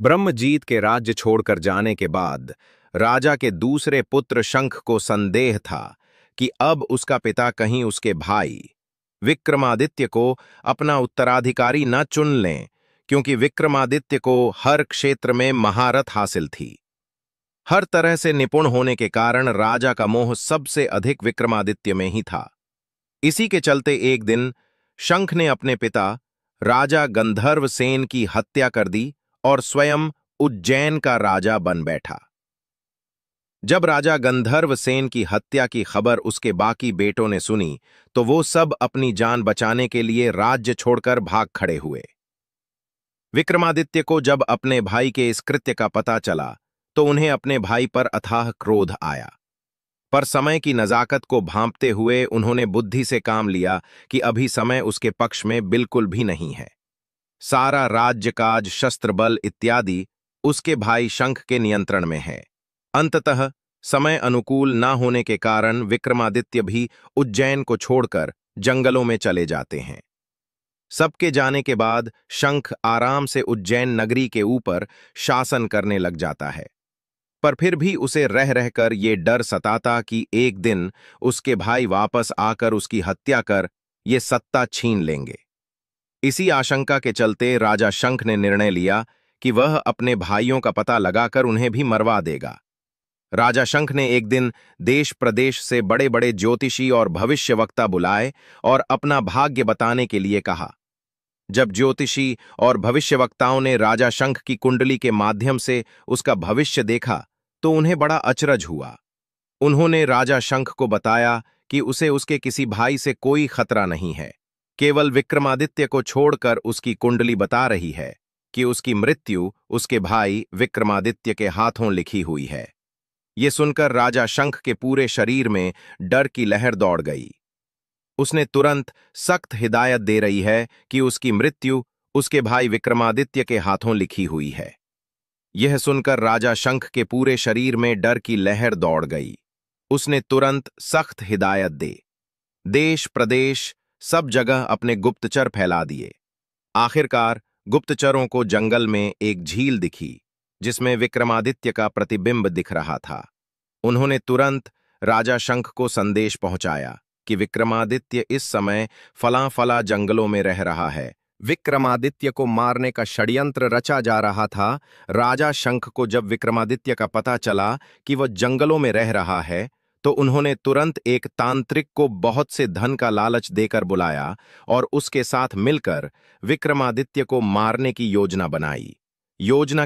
ब्रह्मजीत के राज्य छोड़कर जाने के बाद राजा के दूसरे पुत्र शंख को संदेह था कि अब उसका पिता कहीं उसके भाई विक्रमादित्य को अपना उत्तराधिकारी न चुन लें, क्योंकि विक्रमादित्य को हर क्षेत्र में महारत हासिल थी। हर तरह से निपुण होने के कारण राजा का मोह सबसे अधिक विक्रमादित्य में ही था। इसी के चलते एक दिन शंख ने अपने पिता राजा गंधर्व सेन की हत्या कर दी और स्वयं उज्जैन का राजा बन बैठा। जब राजा गंधर्व सेन की हत्या की खबर उसके बाकी बेटों ने सुनी तो वो सब अपनी जान बचाने के लिए राज्य छोड़कर भाग खड़े हुए। विक्रमादित्य को जब अपने भाई के इस कृत्य का पता चला तो उन्हें अपने भाई पर अथाह क्रोध आया, पर समय की नजाकत को भांपते हुए उन्होंने बुद्धि से काम लिया कि अभी समय उसके पक्ष में बिल्कुल भी नहीं है। सारा राज्यकाज, शस्त्र बल इत्यादि उसके भाई शंख के नियंत्रण में है। अंततः समय अनुकूल न होने के कारण विक्रमादित्य भी उज्जैन को छोड़कर जंगलों में चले जाते हैं। सबके जाने के बाद शंख आराम से उज्जैन नगरी के ऊपर शासन करने लग जाता है, पर फिर भी उसे रह रहकर ये डर सताता कि एक दिन उसके भाई वापस आकर उसकी हत्या कर ये सत्ता छीन लेंगे। इसी आशंका के चलते राजा शंख ने निर्णय लिया कि वह अपने भाइयों का पता लगाकर उन्हें भी मरवा देगा। राजा शंख ने एक दिन देश प्रदेश से बड़े बड़े ज्योतिषी और भविष्यवक्ता बुलाए और अपना भाग्य बताने के लिए कहा। जब ज्योतिषी और भविष्यवक्ताओं ने राजा शंख की कुंडली के माध्यम से उसका भविष्य देखा तो उन्हें बड़ा अचरज हुआ। उन्होंने राजा शंख को बताया कि उसे उसके किसी भाई से कोई खतरा नहीं है, केवल विक्रमादित्य को छोड़कर उसकी कुंडली बता रही है कि उसकी मृत्यु उसके भाई विक्रमादित्य के हाथों लिखी हुई है। ये सुनकर राजा शंख के पूरे शरीर में डर की लहर दौड़ गई। उसने तुरंत सख्त हिदायत दे रही है कि उसकी मृत्यु उसके भाई विक्रमादित्य के हाथों लिखी हुई है। यह सुनकर राजा शंख के पूरे शरीर में डर की लहर दौड़ गई। उसने तुरंत सख्त हिदायत दे देश प्रदेश सब जगह अपने गुप्तचर फैला दिए। आखिरकार गुप्तचरों को जंगल में एक झील दिखी जिसमें विक्रमादित्य का प्रतिबिंब दिख रहा था। उन्होंने तुरंत राजा शंख को संदेश पहुंचाया कि विक्रमादित्य इस समय फलां फला जंगलों में रह रहा है। विक्रमादित्य को मारने का षड्यंत्र रचा जा रहा था। राजा शंख को जब विक्रमादित्य का पता चला कि वह जंगलों में रह रहा है तो उन्होंने तुरंत एक तांत्रिक को बहुत से धन का लालच देकर बुलाया और उसके साथ मिलकर विक्रमादित्य को मारने की योजना बनाई। योजना